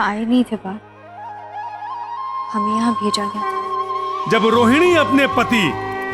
यहाँ आए नहीं थे बाहर, हमें यहाँ भेजा गया था। जब रोहिणी अपने पति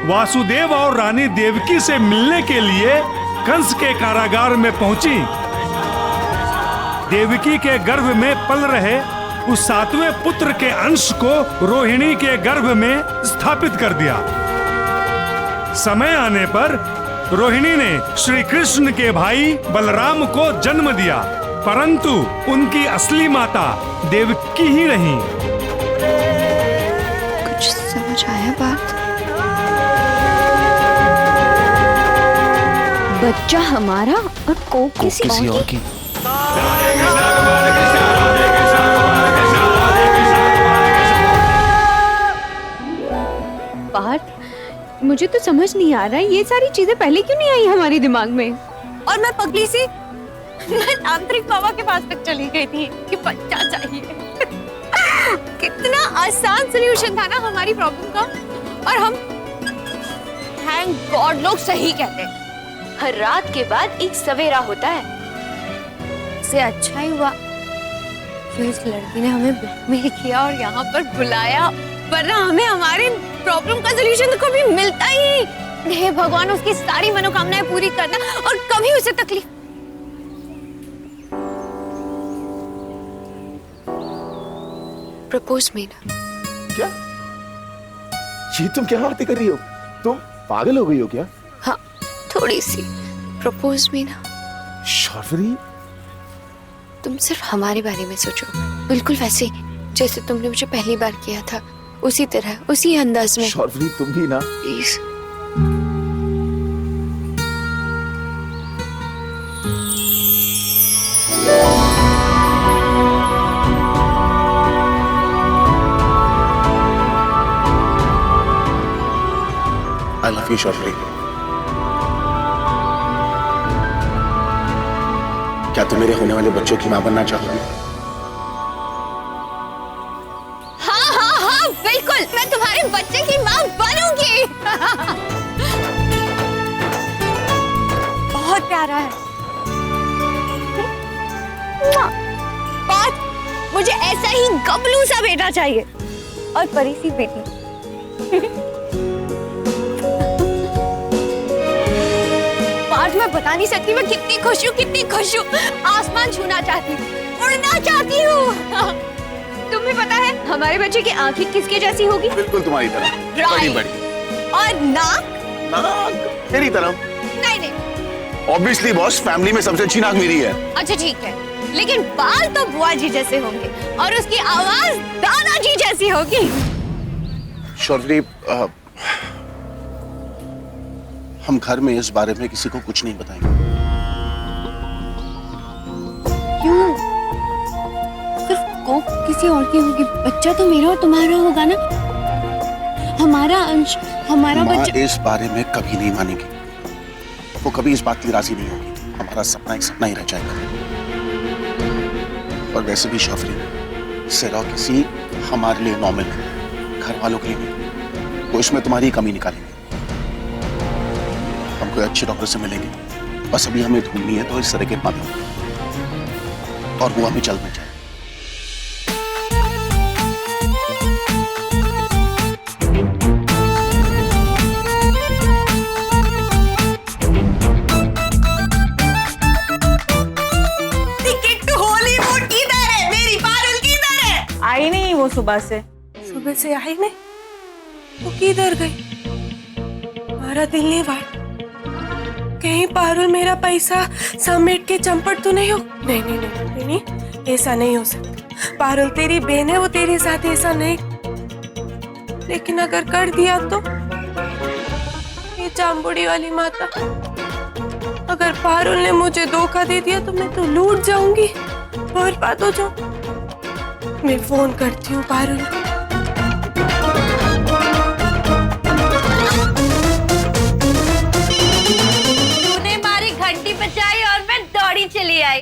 वासुदेव और रानी देवकी से मिलने के लिए कंस के कारागार में पहुंची, देवकी के गर्भ में पल रहे उस 7वें पुत्र के अंश को रोहिणी के गर्भ में स्थापित कर दिया। समय आने पर रोहिणी ने श्री कृष्ण के भाई बलराम को जन्म दिया, परंतु उनकी असली माता देवकी ही रही। कुछ समझ आया बात? बच्चा हमारा और कोक किसी और की। बात मुझे तो समझ नहीं आ रहा है, ये सारी चीजें पहले क्यों नहीं आई हमारे दिमाग में? और मैं पगली सी मैं तांत्रिक बाबा के पास तक चली गई थी कि बच्चा चाहिए। कितना आसान सॉल्यूशन था ना हमारी प्रॉब्लम का। और हम थैंक गॉड लोग सही कहते हैं, हर रात के बाद एक सवेरा होता है। इससे अच्छा ही हुआ कि इस लड़की ने हमें ब्लैकमेल किया और यहाँ पर बुलाया, वरना हमें हमारे प्रॉब्लम का सॉल्यूशन तो कभी मिलता ही नहीं। हे भगवान, उसकी सारी मनोकामनाएं पूरी करना और कभी उसे तकलीफ। प्रपोज मीना। क्या? ये तुम क्या बातें कर रही हो? तुम पागल हो गई हो क्या? हाँ, थोड़ी सी। प्रपोज मीना। शौर्य, तुम सिर्फ हमारे बारे में सोचो, बिल्कुल वैसे जैसे तुमने मुझे पहली बार किया था, उसी तरह, उसी अंदाज में। शौर्य तुम भी ना प्लीज। I love you, शौर्य। क्या तुम मेरे होने वाले बच्चों की मां बनना चाहोगी? हाँ हाँ हाँ, बिल्कुल, मैं तुम्हारे बच्चे की मां बनूंगी। बहुत प्यारा है। बात, मुझे ऐसा ही गबलू सा बेटा चाहिए और परी सी बेटी। मैं बता नहीं सकती मैं कितनी खुश हूँ, कितनी खुश हूँ। आसमान छूना चाहती हूँ, उड़ना चाहती हूँ। तुम्हें पता है हमारे बच्चे की आंखें किसके जैसी होगी? बिल्कुल तुम्हारी तरह, बड़ी बड़ी। और नाक? नाक मेरी तरह। नहीं नहीं, ऑब्वियसली बॉस, फैमिली में सबसे अच्छी नाक मेरी है। अच्छा ठीक है, लेकिन बाल तो बुआ जी जैसे होंगे और उसकी आवाज दादाजी जैसी होगी। शौर्य, हम घर में इस बारे में किसी को कुछ नहीं बताएंगे। क्यों? सिर्फ कोक किसी और की होगी, बच्चा तो मेरा और तुम्हारा होगा ना। हमारा अंश, हमारा बच्चा। इस बारे में कभी नहीं मानेगी, वो कभी इस बात की राजी नहीं होगी। हमारा सपना एक सपना ही रह जाएगा। और वैसे भी शौर्य, सेरा किसी हमारे लिए नॉर्मल है, घर वालों के लिए नहीं। वो इसमें तुम्हारी कमी निकालेंगे। हम कोई अच्छे डॉक्टर से मिलेंगे, बस अभी हमें ढूंढनी है तो इस तरह के माध्यम, और वो हमें जल्द मिल जाए। टिकट टू हॉलीवुड किधर है? मेरी पारुल किधर है? आई नहीं वो सुबह से आई नहीं तो किधर गई? हमारा दिल नहीं बात, कहीं पारुल मेरा पैसा समेट के चंपट तो नहीं हो? नहीं नहीं नहीं नहीं, ऐसा नहीं हो सकता। पारुल तेरी बहन है, वो तेरे साथ ऐसा नहीं। लेकिन अगर कर दिया तो ये जाम्बुड़ी वाली माता, अगर पारुल ने मुझे धोखा दे दिया तो मैं तो लूट जाऊंगी, बर्बाद हो जाऊं। मैं फोन करती हूँ पारुल। चली आई।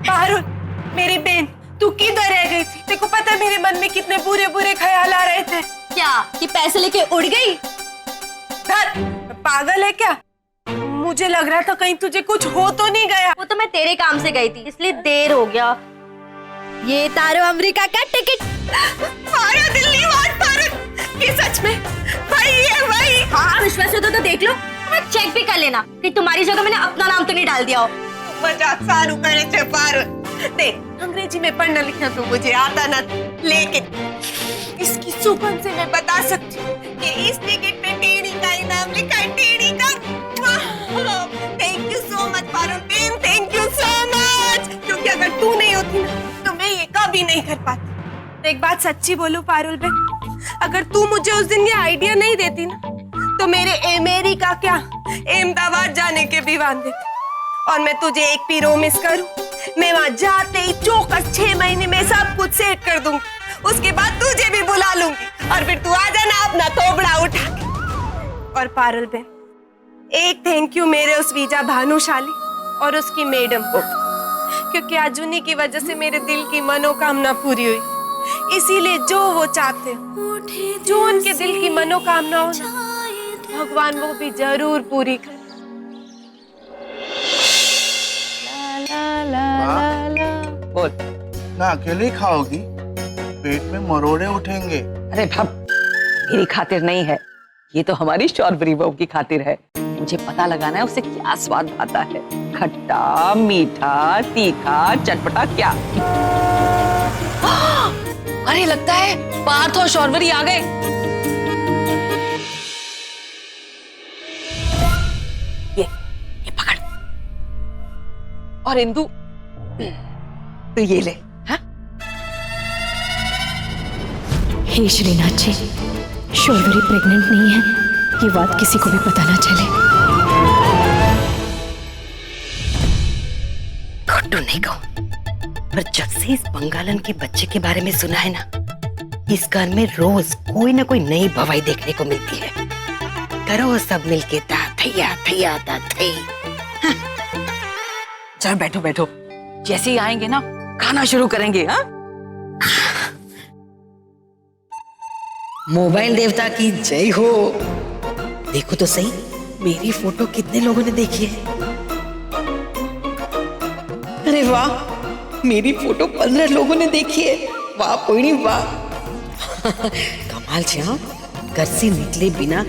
पारुल मेरी बहन, तू किधर रह गई थी? तेको पता है मेरे मन में कितने बुरे बुरे ख्याल आ रहे थे। क्या कि पैसे लेके उड़ गई? पागल है क्या? मुझे लग रहा था कहीं तुझे कुछ हो तो नहीं गया। वो तो मैं तेरे काम से गई थी, इसलिए देर हो गया। ये तारो अमेरिका का टिकट। मारो दिल्ली वाट मारो। ये सच में भाई ये भाई। हाँ विश्वास हो तो देख लो, चेक भी कर लेना कि तुम्हारी जगह मैंने अपना नाम तो नहीं डाल दिया हो। मजाक सारू करे थे पारो। देख अंग्रेजी में पढ़ना लिखना तो मुझे आता ना, लेकिन इसकी सुगंध से मैं बता सकती हूँ कि इस टिकट पे टेढ़ी का ही नाम लिखा है, टेढ़ी का। Thank you so much Parul Ben, thank you so much. क्योंकि अगर तू नहीं होती ना तो मैं ये कभी नहीं कर पाती। एक बात सच्ची बोलूं पारुल बेन, अगर तू मुझे उस दिन ये आइडिया नहीं देती ना तो मेरे अमेरिका क्या अहमदाबाद जाने के भी वांदे थे। और मैं तुझे एक पीरो मिस करूं, मैं वहां जाते ही चौकस 6 महीने में सब कुछ सेट कर दूंगी। उसके बाद तुझे भी बुला लूंगी और फिर तू आ जाना अपना तोबड़ा उठा के। और पारुल बेन, एक थैंक यू मेरे उस वीजा भानुशाली और उसकी मैडम को, क्योंकि आज उन्हीं की वजह से मेरे दिल की मनोकामना पूरी हुई। इसीलिए जो वो चाहते हो, जो उनके दिल की मनोकामना हो ना, भगवान वो भी जरूर पूरी करे। बोल ना अकेले खाओगी, पेट में मरोड़े उठेंगे। अरे बाप, मेरी खातिर नहीं है, ये तो हमारी शौर्वरी बहू की खातिर है। मुझे पता लगाना है उसे क्या स्वाद आता है, खट्टा मीठा तीखा चटपटा क्या। अरे लगता है पार्थ और शौर्वरी आ गए। ये पकड़। और इंदु तो ये ले। हाँ? हे श्रीनाथ जी, शौर्वरी प्रेग्नेंट नहीं है, ये बात किसी को भी पता ना चले। घुट्टू नहीं कहूं, पर जब से इस बंगालन के बच्चे के बारे में सुना है ना, इस घर में रोज कोई ना कोई नई भवाई देखने को मिलती है। करो सब मिलके ता थैया थैया ता थै। चल बैठो बैठो, जैसे ही आएंगे ना खाना शुरू करेंगे। हाँ? मोबाइल देवता की जय हो। देखो तो सही, मेरी फोटो कितने लोगों ने देखी है। अरे वाह, मेरी फोटो 15 लोगों ने देखी है। वाह पोइनी वाह। कमाल छे। हाँ, घर से निकले बिना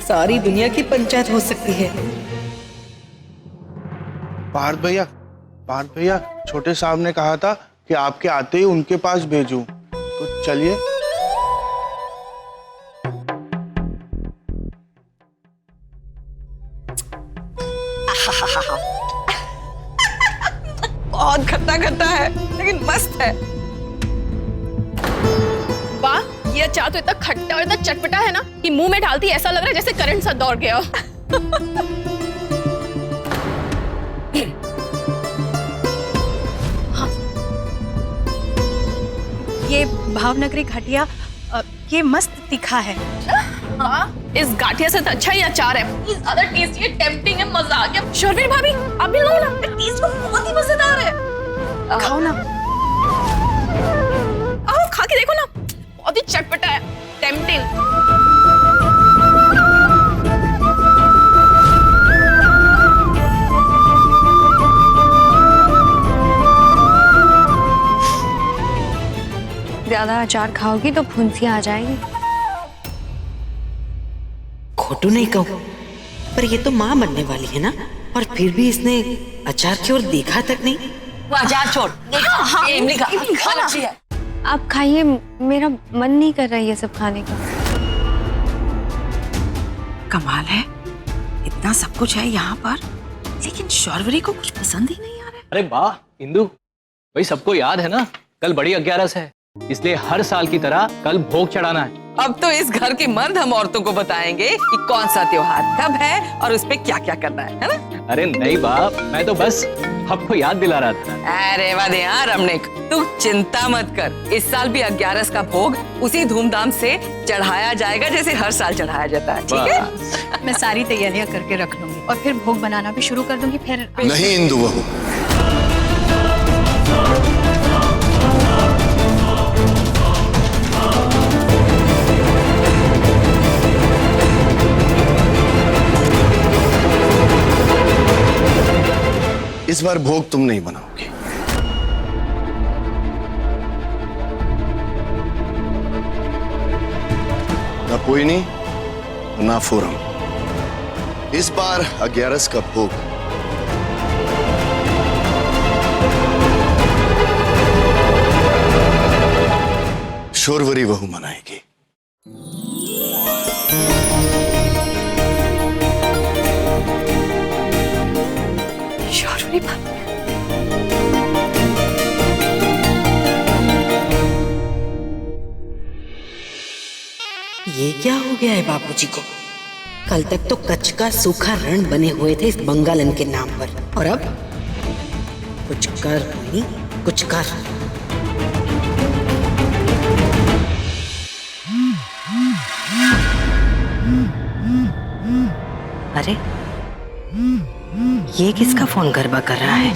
सारी दुनिया की पंचायत हो सकती है। पार्थ भैया, छोटे साहब ने कहा था कि आपके आते ही उनके पास भेजूं, तो चलिए। बहुत खट्टा खट्टा है लेकिन मस्त है। वाह, ये अचार तो इतना खट्टा और इतना चटपटा है ना कि मुंह में डालती ऐसा लग रहा है जैसे करंट सा दौड़ गया। हाँ। ये भावनगरी घाटिया, ये मस्त तीखा है। हाँ, इस गाठिया से तो अच्छा ही अचार है। इस ज्यादा टेस्टी है, टेम्पटिंग है, मजा आ गया। शौर्वरी भाभी, आप भी लो ना, टेस्ट तो बहुत ही मजेदार है। खाओ ना। आओ खा के देखो ना, बहुत ही चटपटा है, टेम्पटिंग। ज्यादा अचार खाओगी तो फुंसियां आ जाएगी। खोटू नहीं कहूं, पर ये तो माँ बनने वाली है ना, और फिर भी इसने अचार की ओर देखा तक नहीं। वो अचार छोड़, देखा ये इमली का बहुत अच्छी है। आप खाइए, मेरा मन नहीं कर रहा है ये सब खाने का। कमाल है, इतना सब कुछ है यहाँ पर, लेकिन शौर्वरी को कुछ पसंद ही नहीं आ रहा है। अरे वाह इंदु, भाई सबको याद है ना कल बड़ी 11 है, इसलिए हर साल की तरह कल भोग चढ़ाना है। अब तो इस घर के मर्द हम औरतों को बताएंगे कि कौन सा त्योहार कब है और उस पे क्या क्या करना है ना? अरे नहीं बाप, मैं तो बस आपको याद दिला रहा था। अरे वाह यार रमणिक, तू चिंता मत कर, इस साल भी 11 का भोग उसी धूमधाम से चढ़ाया जाएगा जैसे हर साल चढ़ाया जाता है। ठीक है, मैं सारी तैयारियां करके रख लूंगी और फिर भोग बनाना भी शुरू कर दूंगी। फिर नहीं इंदु बहू, इस बार भोग तुम नहीं बनाओगे। कोई नहीं, ना फोरम। इस बार 11 का भोग शोरवरी बहू मनाएगी। शोरवरी भाभी, ये क्या हो गया है बापूजी को? कल तक तो कच्छ का सूखा रण बने हुए थे इस बंगालन के नाम पर, और अब कुछ कर नहीं कुछ कर। अरे ये किसका फोन गरबा कर रहा है?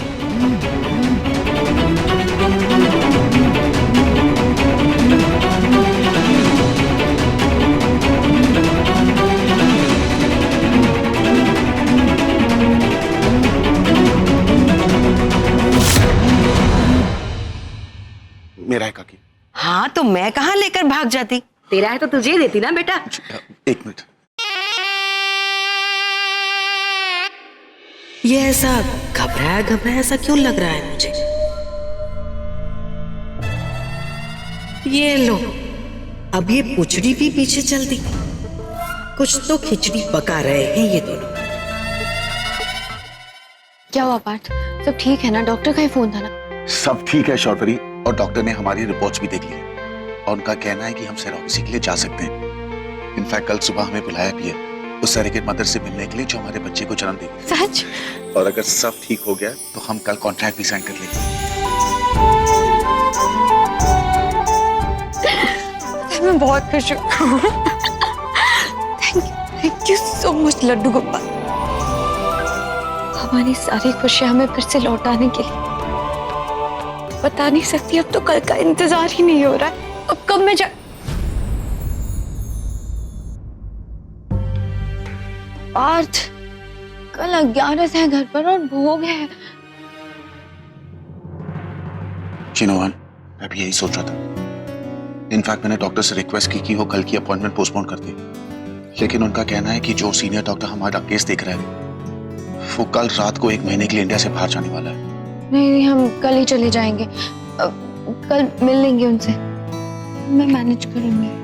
मेरा है काकी। हाँ तो मैं कहाँ लेकर भाग जाती? तेरा है तो तुझे देती ना बेटा। एक मिनट। ये ऐसा घबराया सा क्यों लग रहा है मुझे? ये लो, अब ये पुचड़ी भी पीछे चल दी। कुछ तो खिचड़ी पका रहे हैं ये दोनों। क्या हुआ पार्थ? सब ठीक है ना? डॉक्टर का ही फोन था ना? सब ठीक है शौर्वरी, और डॉक्टर ने हमारी रिपोर्ट्स भी देख ली है और उनका कहना है कि हम सेरोगेसी के लिए जा सकते हैं। इनफैक्ट कल सुबह हमें बुलाया भी है उस सरेगेट मदर से मिलने के लिए जो हमारे बच्चे को जन्म देगी। सच? और अगर सब ठीक हो गया तो हम कल कॉन्ट्रैक्ट भी साइन कर लेंगे। मैं बहुत खुश हूँ। Thank you so much Laddu Gopal, हमारी सारी खुशियां हमें फिर से लौटाने के लिए। बता नहीं सकती, अब तो कल का इंतजार ही नहीं हो रहा है। अब कब मैं पार्थ, कल 11 है घर पर और भोग है। चिनोवन, मैं भी यही सोच रहा था। इनफैक्ट मैंने डॉक्टर से रिक्वेस्ट की कि वो कल की अपॉइंटमेंट पोस्टपोन कर दे, लेकिन उनका कहना है कि जो सीनियर डॉक्टर हमारा केस देख रहा है वो कल रात को 1 महीने के लिए इंडिया से बाहर जाने वाला है। नहीं, हम कल ही चले जाएंगे। कल मिल लेंगे उनसे, मैं मैनेज करूंगी।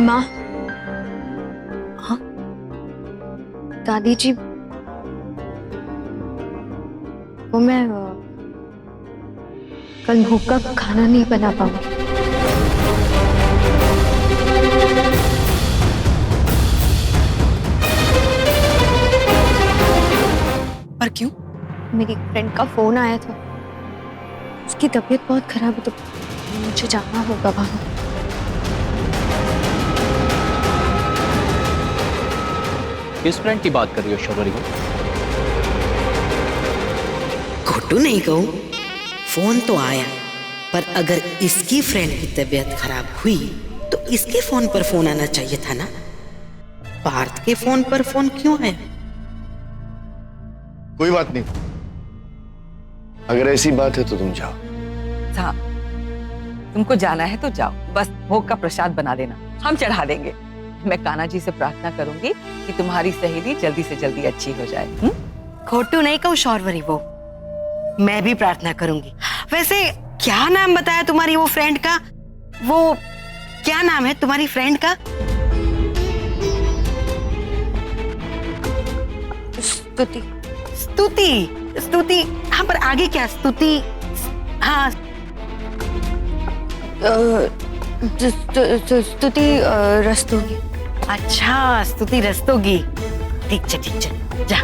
माँ, हाँ दादी जी, वो मैं कल भूख का खाना नहीं बना पाऊंगी। पर क्यों? मेरी फ्रेंड का फोन आया था, उसकी तबीयत बहुत खराब है तो मुझे जाना होगा वहां। किस फ्रेंड की बात कर रही हो शौर्वरी? खोटू नहीं कहूं, फोन तो आया, पर अगर इसकी फ्रेंड की तबीयत खराब हुई तो इसके फोन पर फोन आना चाहिए था ना। पार्थ के फोन पर फोन क्यों है? कोई बात नहीं, अगर ऐसी बात है तो तुम जाओ। हाँ, तुमको जाना है तो जाओ, बस भोग का प्रसाद बना देना, हम चढ़ा देंगे। मैं कान्हा जी से प्रार्थना करूंगी कि तुम्हारी सहेली जल्दी से जल्दी अच्छी हो जाए। खोटू नहीं कहूं शौर्वरी, वो मैं भी प्रार्थना करूंगी। वैसे क्या नाम बताया तुम्हारी वो फ्रेंड का? वो क्या नाम है तुम्हारी फ्रेंड का? स्तुति। स्तुति? स्तुति, हाँ पर आगे क्या? स्तुति, हाँ स्तुति रस्तोगी। अच्छा, स्तुति रस्तोगी। ठीक है, जा।